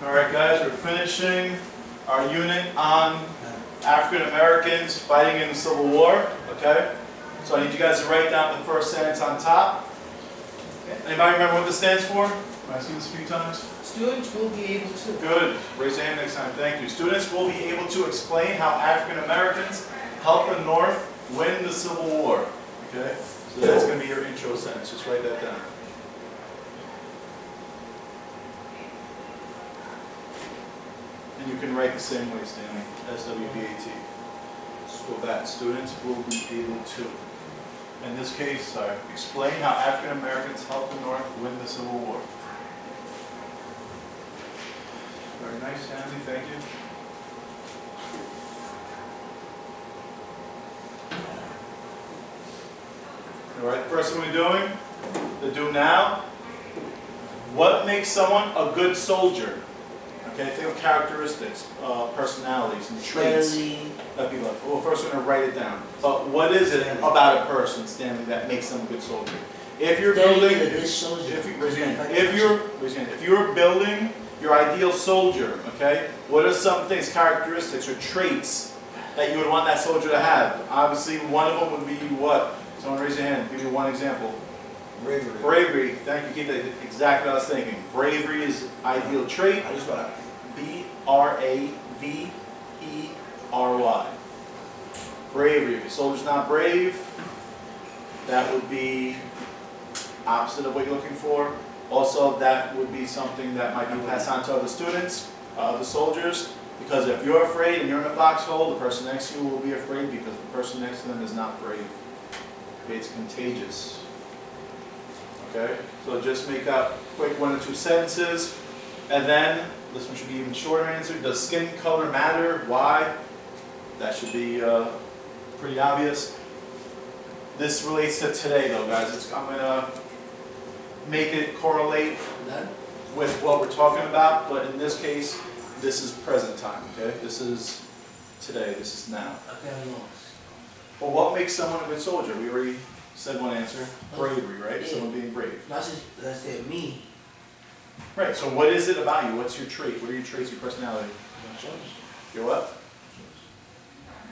Alright guys, we're finishing our unit on African Americans fighting in the Civil War, okay? So I need you guys to write down the first sentence on top. Anybody remember what this stands for? I've seen this a few times. Students will be able to. Good. Raise your hand next time. Thank you. Students will be able to explain how African Americans helped the North win the Civil War. Okay? So that's going to be your intro sentence. Just write that down. And you can write the same way, Stanley. SWBAT. So that students will be able to. In this case, explain how African Americans helped the North win the Civil War. Very nice, Stanley. Thank you. All right, first thing we're doing, the do now. What makes someone a good soldier? Okay, think of characteristics, personalities, and traits. That'd be like, well, first we're going to write it down. But what is it about a person, Stanley, that makes them a good soldier? If you're building, if you're building your ideal soldier, okay, what are some things, characteristics or traits that you would want that soldier to have? Obviously, one of them would be what? Someone raise your hand. Give me one example. Bravery. Bravery. Thank you, Keith. That's exactly what I was thinking. Bravery is ideal trait. I just got it. B-R-A-V-E-R-Y. Bravery. If your soldier's not brave, that would be opposite of what you're looking for. Also, that would be something that might be passed on to other students, other soldiers, because if you're afraid and you're in a foxhole, the person next to you will be afraid because the person next to them is not brave. It's contagious. Okay, so just make up quick 1 or 2 sentences, and then this one should be even shorter answer. Does skin color matter? Why? That should be pretty obvious. This relates to today, though, guys. I'm gonna make it correlate with what we're talking about, but in this case, this is present time. Okay, this is today. This is now. Well, what makes someone a good soldier? We already said one answer. Bravery, right? Someone being brave. That's it, me. Right, so what is it about you? What's your trait? What are your traits, your personality? Your what?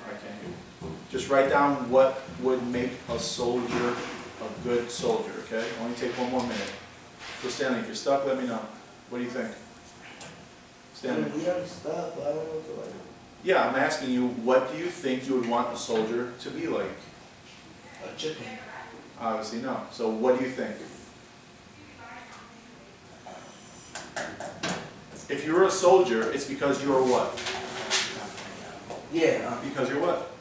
I can't hear you. Just write down what would make a soldier a good soldier, okay? Only take 1 more minute. So Stanley, if you're stuck, let me know. What do you think? Stanley? I'm stuck, but I don't know what to write. Yeah, I'm asking you, what do you think you would want a soldier to be like? A chicken. Obviously no. So what do you think? If you're a soldier, it's because you're what? Because you're what?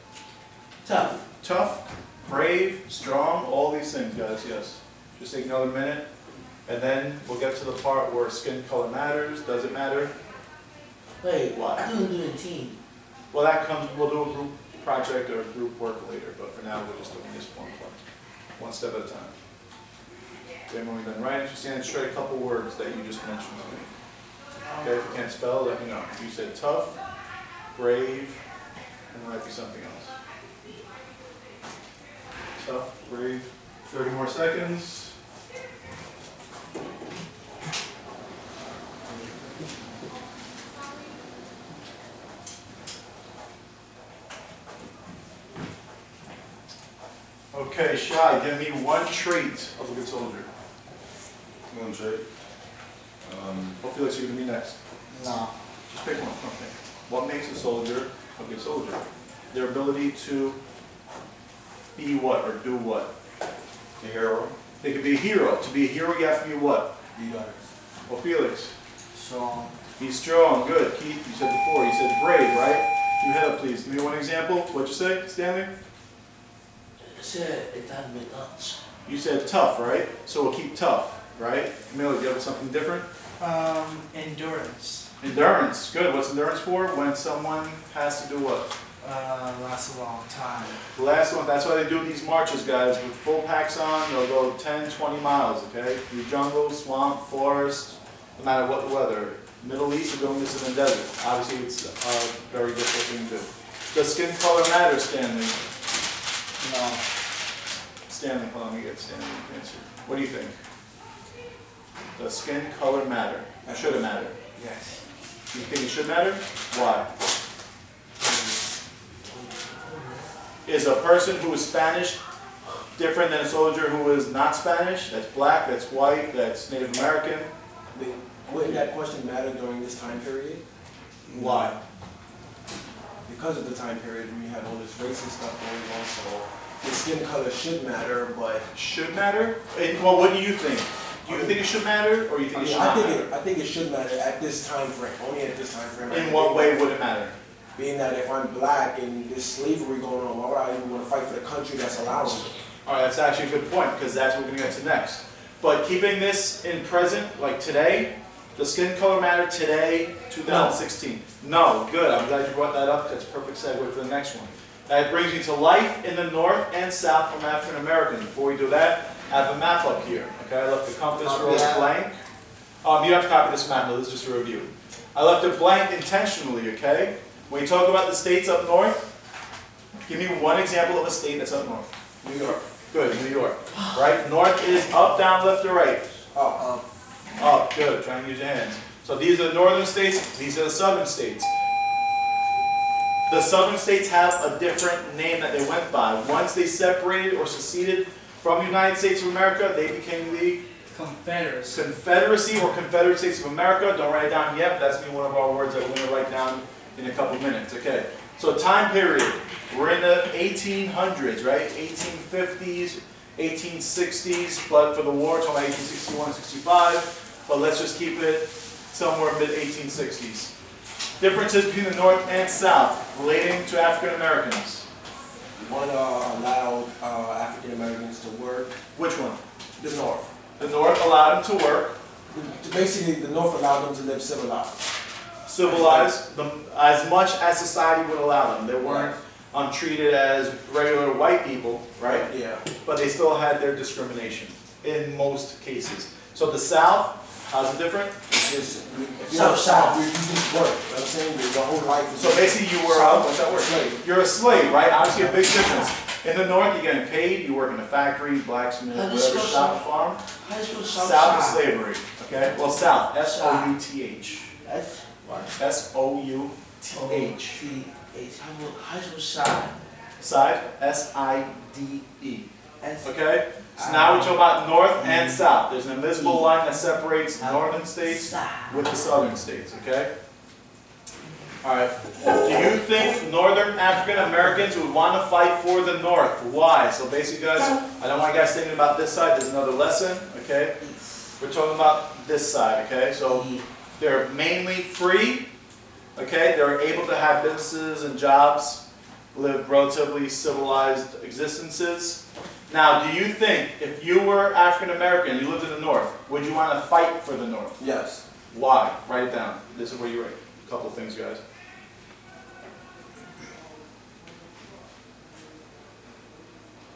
Tough. Tough, brave, strong, all these things, guys, yes. Just take another minute, and then we'll get to the part where skin color matters. Does it matter? Wait, What? I thought we were doing team. Well, that comes, we'll do a group project or group work later, but for now, we're just doing this one step at a time. Okay, when we're done writing, just stand straight a couple words that you just mentioned to me. Okay, if you can't spell, let me know. You said tough, brave, and there might be something else. Tough, brave, 30 more seconds. Okay, Shai, give me one trait of a good soldier. One trait. What Felix, you're going to be next? No. Just pick one. Okay. What makes a soldier a good soldier? Their ability to be what or do what? A hero. They could be a hero. To be a hero, you have to be what? Be better. Well, Felix, Strong. be strong. Good. Keith, you said before. You said brave, right? You head up, please. Give me one example. What'd you say, Stanley? I said it doesn't make much. You said tough, right? So we'll keep tough, right? Camille, do you have something different? Endurance. Endurance. Good. What's endurance for? When someone has to do what? Lasts a long time. The last one, that's why they do these marches, guys. With full packs on, they'll go 10, 20 miles, okay? Through jungle, swamp, forest, no matter what the weather. Middle East, are doing this in the desert. Obviously, it's a very difficult thing to do. Does skin color matter, Stanley? No. Stanley, hold on, let me get Stanley to answer. What do you think? Does skin color matter? Should it matter? Yes. You think it should matter? Why? Is a person who is Spanish different than a soldier who is not Spanish? That's black, that's white, that's Native American? Wouldn't that question matter during this time period? Why? Because of the time period, we had all this racist stuff going on, so the skin color should matter, but Should matter? Well, what do you think? Do you think it should matter, or you think it should not matter? I think it should matter at this time frame, only at this time frame. In what way would it matter? Being that if I'm black and there's slavery going on, why would I even want to fight for the country that's allowing it? All right, that's actually a good point, because that's what we're gonna get to next. But keeping this in present, like today, does skin color matter today, 2016? No, good, I'm glad you brought that up, that's a perfect segue for the next one. That brings me to life in the North and South from African Americans. Before we do that, I have a map up here, okay? I left the compass rose blank. You have to copy this map, no, this is just a review. I left it blank intentionally, okay? When you talk about the states up north, give me one example of a state that's up north. New York. Good, New York, right? North is up, down, left, or right? Oh, Up, good, try and use your hands. So these are the northern states, these are the southern states. The southern states have a different name that they went by. Once they separated or seceded from the United States of America, they became the Confederacy. Confederacy or Confederate States of America. Don't write it down yet, but that's gonna be one of our words that we're gonna write down in a couple minutes, okay? So time period, we're in the 1800s, right? 1850s, 1860s, but for the war, it's only 1861, 65, but let's just keep it somewhere mid-1860s. Differences between the North and South relating to African Americans. one allowed African Americans to work. Which one? The North. The North allowed them to work, Basically, the North allowed them to live civilized. civilized, them as much as society would allow them. They weren't treated as regular white people, right? Yeah. But they still had their discrimination in most cases. So the South, how's it different? Just, if you're South, you just work. You know what I'm saying? Your whole life is So basically you were, what's that word? slave. You're a slave, right? Obviously a big difference. In the North, you're getting paid, you work in a factory, blacksmith, How whatever, does shop, farm. How do you spell South is South? slavery, okay? Well, South, S-O-U-T-H. That's what? S-O-U-T-H. T-H. How do you spell side? Side, S-I-D-E. S. Okay? So now we're talking about North and South. There's an invisible line that separates northern states Side. with the southern states, okay? All right. Do you think northern African Americans would want to fight for the North? Why? So basically, guys, I don't want you guys thinking about this side. There's another lesson, okay? We're talking about this side, okay? So they're mainly free, okay? They're able to have businesses and jobs, live relatively civilized existences. Now, do you think if you were African American, you lived in the North, would you want to fight for the North? Yes. Why? Write it down. This is where you write. A couple of things, guys.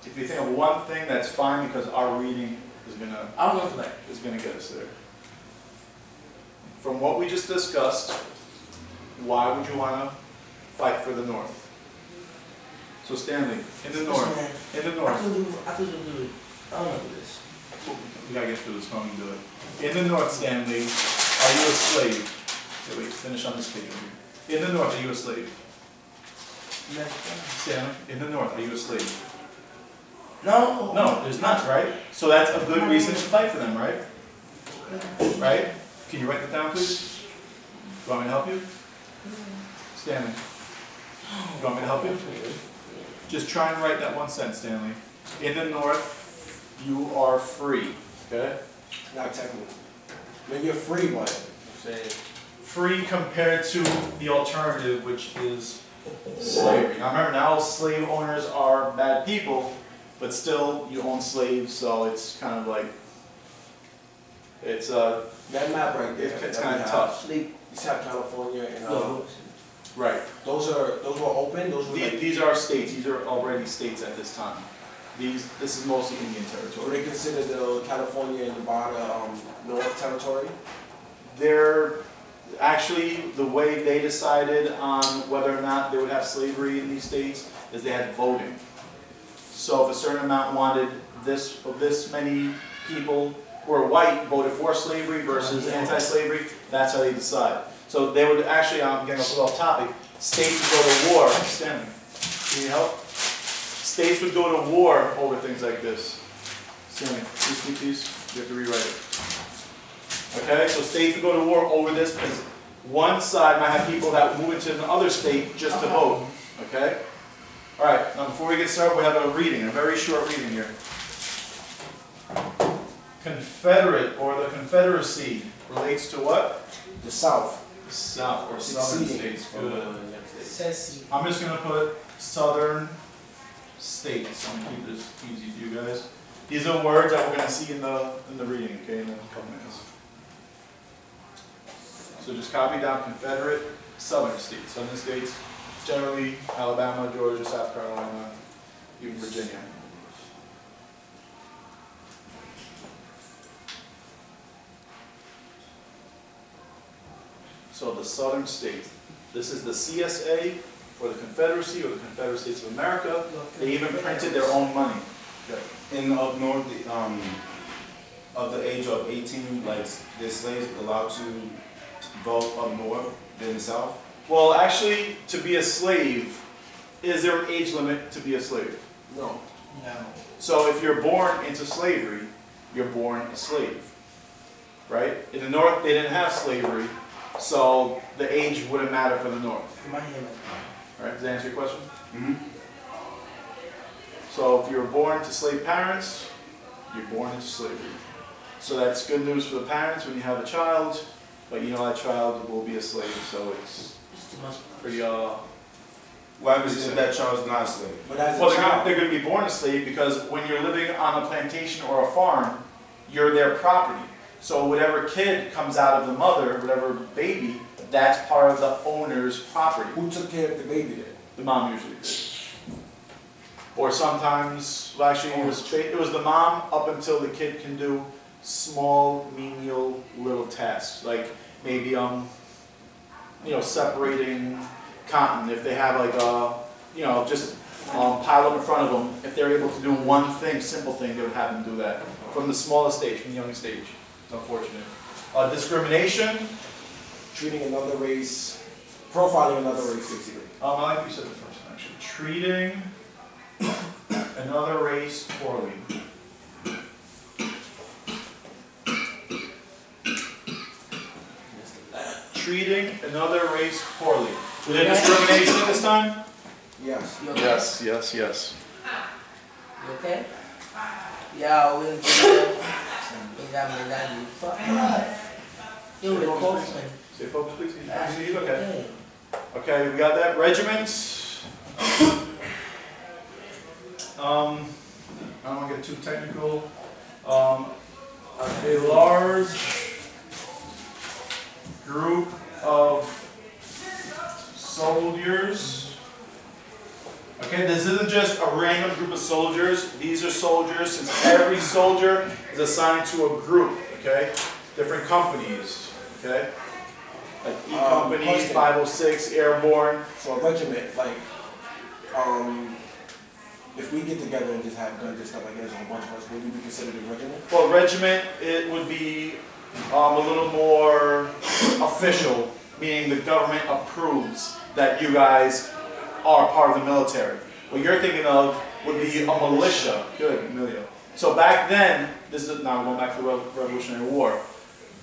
If you think of one thing, that's fine because our reading is gonna I don't know. get us there. From what we just discussed, why would you want to fight for the North? So Stanley, in the North, in the North, I could do it. I don't know this. we gotta get through this, come and do it. In the North, Stanley, are you a slave? Wait, finish on this page over here. In the North, are you a slave? Stanley, in the North, are you a slave? No. No, there's not, right? So that's a good reason to fight for them, right? Right? Can you write that down, please? You want me to help you? Stanley, you want me to help you? Just try and write that one sentence, Stanley. In the North, you are free, okay? Not technically. I mean, you're free, but say Free compared to the alternative, which is slavery. Now remember, now slave owners are bad people, but still you own slaves, so it's kind of like, it's that map right there. it's that kind we of have, tough. Sleep. You have California and No. Right. those were open. Those were like, These are states, these are already states at this time. This is mostly Indian were territory. they considered the California and Nevada North territory? They're, actually, the way they decided on whether or not they would have slavery in these states is they had voting. So if a certain amount wanted this many people who are white voted for slavery versus anti-slavery, that's how they decide. So they would actually, I'm getting a little off topic, states would go to war, Stanley, can you help? States would go to war over things like this. Stanley, please, you have to rewrite it. Okay, so states would go to war over this because one side might have people that move into another state just to vote, okay? All right, now before we get started, we have a reading, a very short reading here. Confederate or the Confederacy relates to what? The South. South or southern Succeeding states, from, good. United States. Sassy. I'm just gonna put southern states, I'm gonna keep this easy for you guys. These are words that we're gonna see in the reading, okay, in a couple minutes. So just copy down Confederate, southern states. Southern states, generally Alabama, Georgia, South Carolina, even Virginia. So the southern states. This is the CSA or the Confederacy or the Confederate States of America. They even printed their own money. Okay. In up north, of the age of 18, like the slaves allowed to vote up north than the south? Well, actually, to be a slave, is there an age limit to be a slave? No. No. So if you're born into slavery, you're born a slave, right? In the North, they didn't have slavery, so the age wouldn't matter for the North. All right, does that answer your question? Mm-hmm. So if you were born to slave parents, you're born into slavery. So that's good news for the parents when you have a child, but you know that child will be a slave, so it's pretty, Why was it that Charles not a slave? But as well, a child, they're going to be born a slave because when you're living on a plantation or a farm, you're their property. So whatever kid comes out of the mother, whatever baby, that's part of the owner's property. who took care of the baby then? The mom usually did. Or sometimes, well, actually, it was the mom up until the kid can do small, menial, little tasks, like maybe separating cotton. If they have like just pile up in front of them, if they're able to do one thing, simple thing, they would have them do that from the smallest stage, from the youngest age. It's unfortunate. Discrimination. Treating another race, profiling another race, basically. I like you said the first one actually. Treating another race poorly. Treating another race poorly. Was there discrimination this time? Yes. You okay? Yes. You okay? Yeah, we'll do that. You will post me. Say focus, please. Okay. Okay. Okay, we got that. Regiment. I don't want to get too technical. A large group of soldiers. Okay, this isn't just a random group of soldiers. These are soldiers, since every soldier is assigned to a group, okay? Different companies, okay? Like E Company, question. 506, Airborne. So a regiment, like, if we get together and just have guns and stuff like that, a bunch of us, would we be considered a regiment? Well, regiment, it would be a little more official, meaning the government approves that you guys are part of the military. What you're thinking of would be a militia. Good, Emilio. So back then, this is now going back to the Revolutionary War.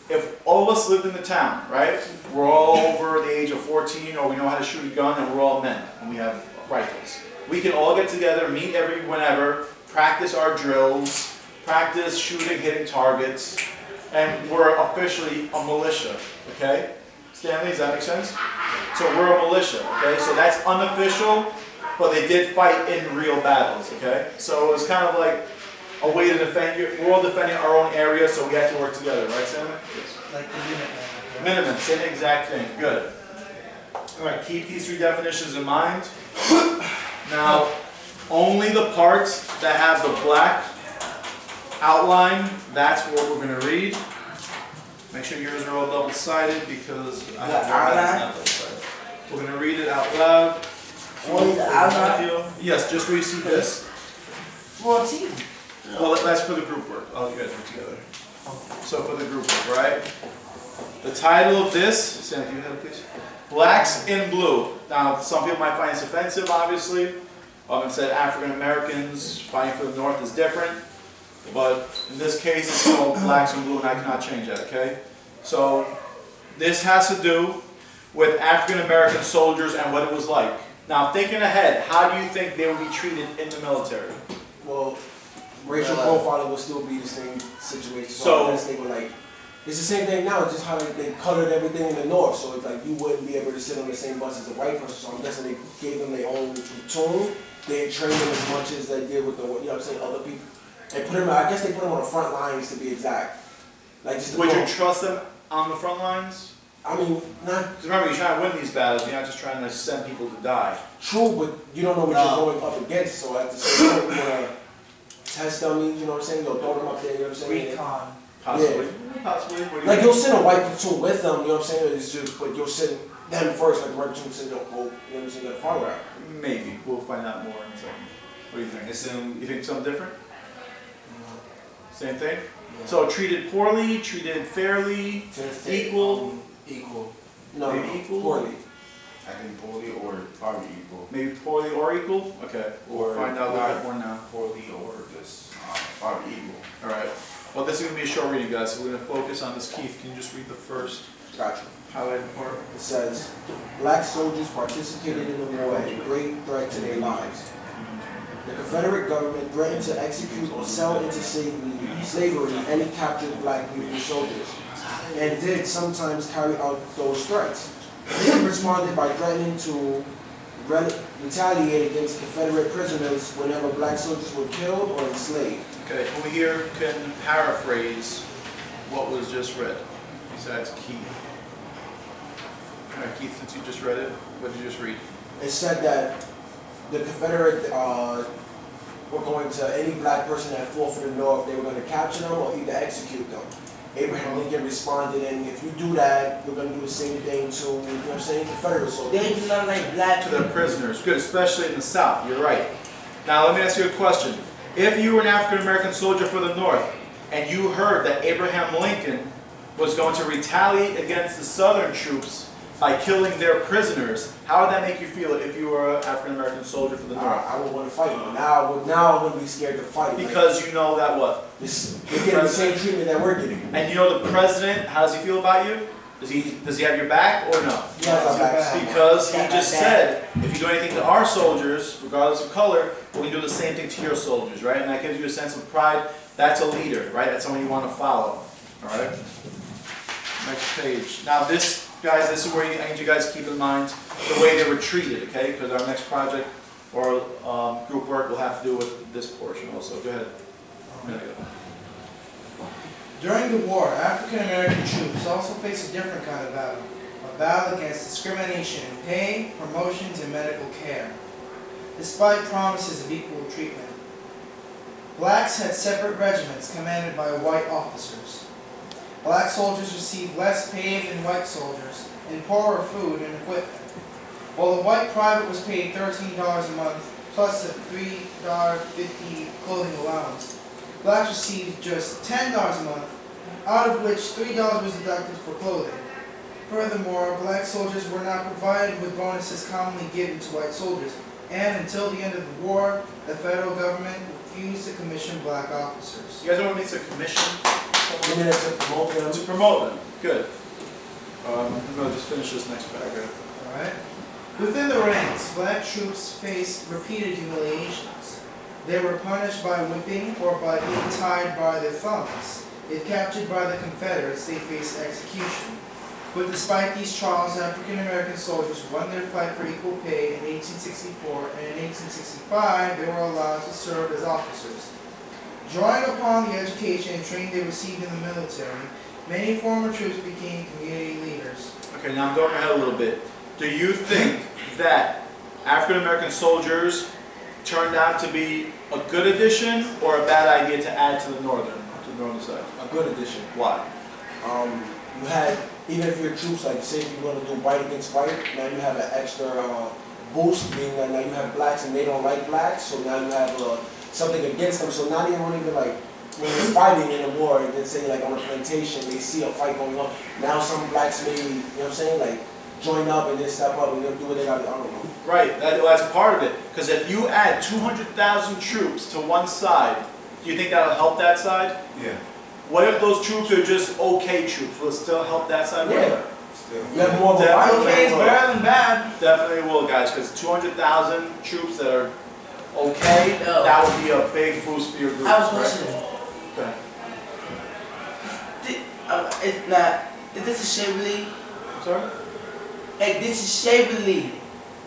If all of us lived in the town, right? We're all over the age of 14, or we know how to shoot a gun, and we're all men, and we have rifles. We can all get together, meet whenever, practice our drills, practice shooting, hitting targets, and we're officially a militia, okay? Stanley, does that make sense? So we're a militia, okay? So that's unofficial, but they did fight in real battles, okay? So it was kind of like a way to defend we're all defending our own area, so we had to work together, right, Stanley? Yes. Like the Minutemen. Minimum, same exact thing, good. All right, keep these three definitions in mind. Now, only the parts that have the black outline, that's what we're going to read. Make sure yours are all double-sided because I have outline? not double-sided. We're going to read it out loud. Only the outline? Yes, just where you see this. 14. Well, that's for the group work. All you guys work together. So for the group work, right? The title of this, Sam, can you have it, please? Blacks in Blue. Now, some people might find this offensive, obviously. Instead, African Americans fighting for the North is different. But in this case, it's called Blacks in Blue, and I cannot change that, okay? So, this has to do with African American soldiers and what it was like. Now, thinking ahead, how do you think they would be treated in the military? Well, racial profiling will still be the same situation. So- I guess they were like, it's the same thing now, just how they colored everything in the north. So it's like you wouldn't be able to sit on the same bus as a white person. So I'm guessing they gave them their own platoon. They didn't train them as much as they did with the, you know what I'm saying, other people. They put them, I guess they put them on the front lines to be exact. Like just to Would you go- trust them on the front lines? I mean, not Because remember, you're trying to win these battles, you're not just trying to send people to die. true, but you don't know what you're going up against. So at the same time, you wanna test dummies, you know what I'm saying? You'll throw them up there, you know what I'm saying? Recon. Possibly. Possibly. What do you Like think? you'll send a white platoon with them, you know what I'm saying? It's just, but you'll send them first, like the white platoon send them, you know what I'm saying, that far out. Maybe. We'll find out more in a second. What do you think? You think something different? Same thing? So treated poorly, treated fairly, equal, Equal. No, maybe equal? poorly. I think poorly or probably equal. maybe poorly or equal? Okay, we'll Or find out a little bit more now. Poorly or just probably equal. Alright, well this is going to be a short reading, guys, so we're going to focus on this. Keith, can you just read the first Gotcha. highlighted part? It says, black soldiers participated in the war at a great threat to their lives. The Confederate government threatened to execute or sell into slavery any captured black Union soldiers, and did sometimes carry out those threats. They responded by threatening to retaliate against Confederate prisoners whenever black soldiers were killed or enslaved. Okay, who here can paraphrase what was just read, besides Keith? Alright, Keith, since you just read it, what did you just read? It said that the Confederate were going to, any black person that fought for the North, they were going to capture them or either execute them. Abraham Lincoln responded, and if you do that, we're going to do the same thing to, you know what I'm saying, Confederate soldiers. They do not like black To the prisoners, good, especially in the South, you're right. Now let me ask you a question. If you were an African American soldier for the North, and you heard that Abraham Lincoln was going to retaliate against the Southern troops by killing their prisoners, how would that make you feel if you were an African American soldier for the North? I would want to fight, but now I wouldn't be scared to fight. Because you know that what? They're getting the same treatment that we're getting. And you know the president, how does he feel about you? Does he have your back or no? Yeah, Because he just said, if you do anything to our soldiers, regardless of color, we're going to do the same thing to your soldiers, right? And that gives you a sense of pride. That's a leader, right? That's someone you want to follow, all right? Next page. Now this, guys, this is where I need you guys to keep in mind the way they were treated, okay? Because our next project or group work will have to do with this portion also. Go ahead. During the war, African American troops also faced a different kind of battle. A battle against discrimination in pay, promotions, and medical care. Despite promises of equal treatment, blacks had separate regiments commanded by white officers. Black soldiers received less pay than white soldiers and poorer food and equipment. While the white private was paid $13 a month plus a $3.50 clothing allowance, blacks received just $10 a month, out of which $3 was deducted for clothing. Furthermore, black soldiers were not provided with bonuses commonly given to white soldiers, and until the end of the war, the federal government refused to commission black officers. You guys know what it means to commission? Maybe that's to promote them. To promote them. Good. I'm going to just finish this next paragraph. Alright. Within the ranks, black troops faced repeated humiliations. They were punished by whipping or by being tied by their thumbs. If captured by the Confederates, they faced execution. But despite these trials, African American soldiers won their fight for equal pay in 1864, and in 1865 they were allowed to serve as officers. Drawing upon the education and training they received in the military, many former troops became community leaders. Okay, now I'm going ahead a little bit. Do you think that African American soldiers turned out to be a good addition or a bad idea to add to the northern side? A good addition. Why? You had, even if your troops, like say if you want to do white against white, now you have an extra boost, being that now you have blacks and they don't like blacks, so now you have something against them, so now they don't even like, when you're fighting in a war, and then say like on a plantation, they see a fight going on. Now some blacks maybe, you know what I'm saying, like join up and then step up and they'll do what they gotta do. I don't know. Right, that's part of it. Because if you add 200,000 troops to one side, do you think that'll help that side? Yeah, What if those troops are just okay troops? Will it still help that side? Yeah. still. You have more of a Definitely. Okay, it's better than bad. Definitely will, guys, because 200,000 troops that are okay, No. that would be a big boost for your group. I was right? questioning. Okay. It's not. This is Chevrolet. Sorry? Hey, this is Chevrolet.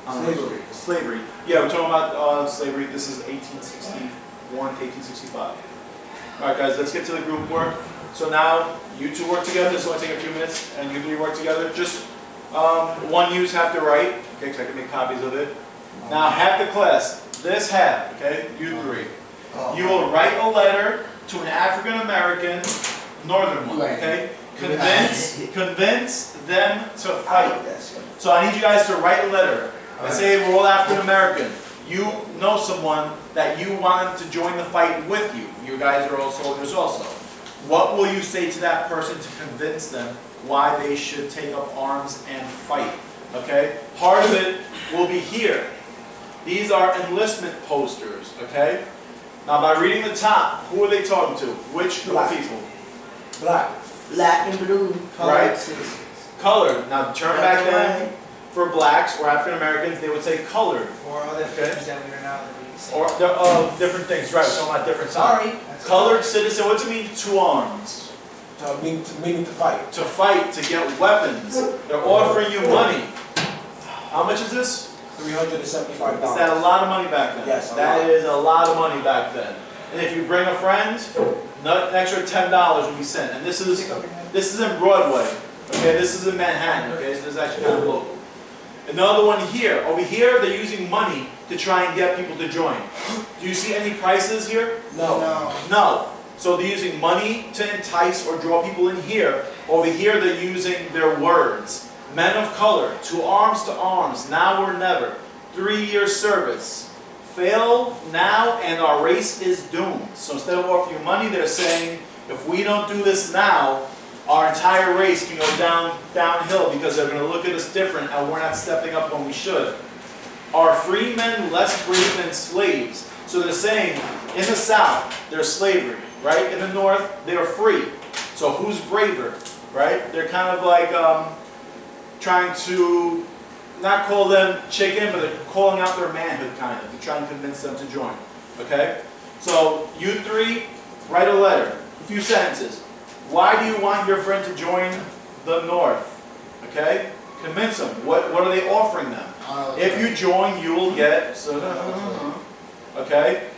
Slavery. Slavery. Yeah, we're talking about slavery. This is 1861 to 1865. All right, guys, let's get to the group work. So now, you two work together. This will only take a few minutes, and you three work together. Just one use have to write, okay, because I can make copies of it. Now, half the class, this half, okay, you three. You will write a letter to an African American, northern one, Right. okay? Convince them to fight. So I need you guys to write a letter. Let's say we're all African American. You know someone that you want them to join the fight with you. You guys are all soldiers also. What will you say to that person to convince them why they should take up arms and fight? Okay? Part of it will be here. These are enlistment posters, okay? Now by reading the top, who are they talking to? Which group of Black. people? Black. Black and blue. Right. Citizens. Colored. Now the term back then for blacks or African Americans, they would say colored. Or other Okay. things that we are now that we can say. Or different things, right? So about different times. Sorry. That's- Colored citizen, what's it mean to arms? Meaning to fight. To fight, to get weapons. They're offering you money. How much is this? $375. Is that a lot of money back then? Yes, a That lot. is a lot of money back then. And if you bring a friend, an extra $10 will be sent. And this is in Broadway. Okay, this is in Manhattan. Okay, so this is actually kind of local. Another one here. Over here, they're using money to try and get people to join. Do you see any prices here? No. No. No. So they're using money to entice or draw people in here. Over here, they're using their words. Men of color, to arms, now or never. 3-year service. Fail now and our race is doomed. So instead of offering you money, they're saying, if we don't do this now, our entire race can go downhill because they're going to look at us different and we're not stepping up when we should. Are free men less brave than slaves? So they're saying, in the South, there's slavery, right? In the North, they're free. So who's braver, right? They're kind of like trying to not call them chicken, but they're calling out their manhood kind of, to try and convince them to join, okay? So you three, write a letter, a few sentences. Why do you want your friend to join the North, okay? Convince them. What are they offering them? If you join, you will get, okay?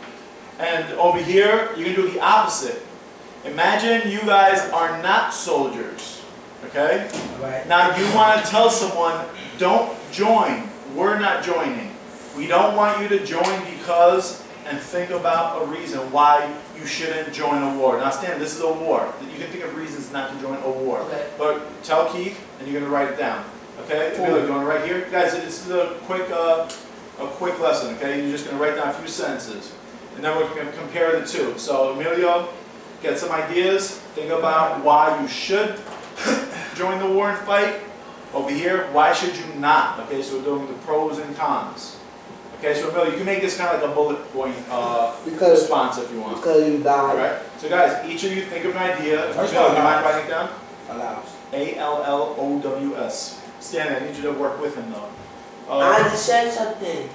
And over here, you can do the opposite. Imagine you guys are not soldiers, okay? Right. Now you want to tell someone, don't join. We're not joining. We don't want you to join because, and think about a reason why you shouldn't join a war. Now Stan, this is a war. You can think of reasons not to join a war. Okay. But tell Keith, and you're going to write it down. Okay? Emilio, you want to write here? Guys, this is a quick lesson, okay? You're just going to write down a few sentences. And then we're going to compare the two. So Emilio, get some ideas. Think about why you should join the war and fight. Over here, why should you not? Okay, so we're doing the pros and cons. Okay, so Emilio, you can make this kind of like a bullet point Because response if you want. you died. Alright, so guys, each of you think of an idea. First Emilio, one, do you mind writing it down? Allows. ALLOWS. Stan, I need you to work with him though. I just said something.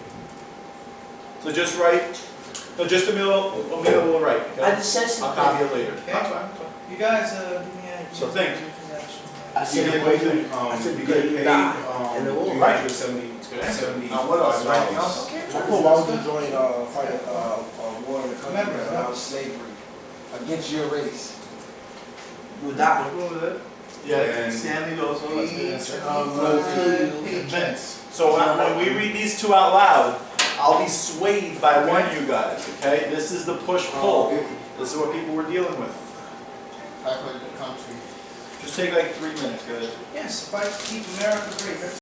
So just write, no, just Emilio will write, I okay? just said I'll something. copy it later. Okay. That's fine, that's fine. You guys, give me a. So think. I You said get what paid, I said you because get you paid, died in the war. Right. $370. Now what else? Anything else? Cool. Why would you join fight a war in a country Remember, that allows slavery against your race? You died. Yeah, And- Stanley also. He- Vince. So when we read these two out loud, I'll be swayed by one of you guys, okay? This is the push-pull. This is what people were dealing with. Just take like 3 minutes, guys. Yes, fight to keep America great. That's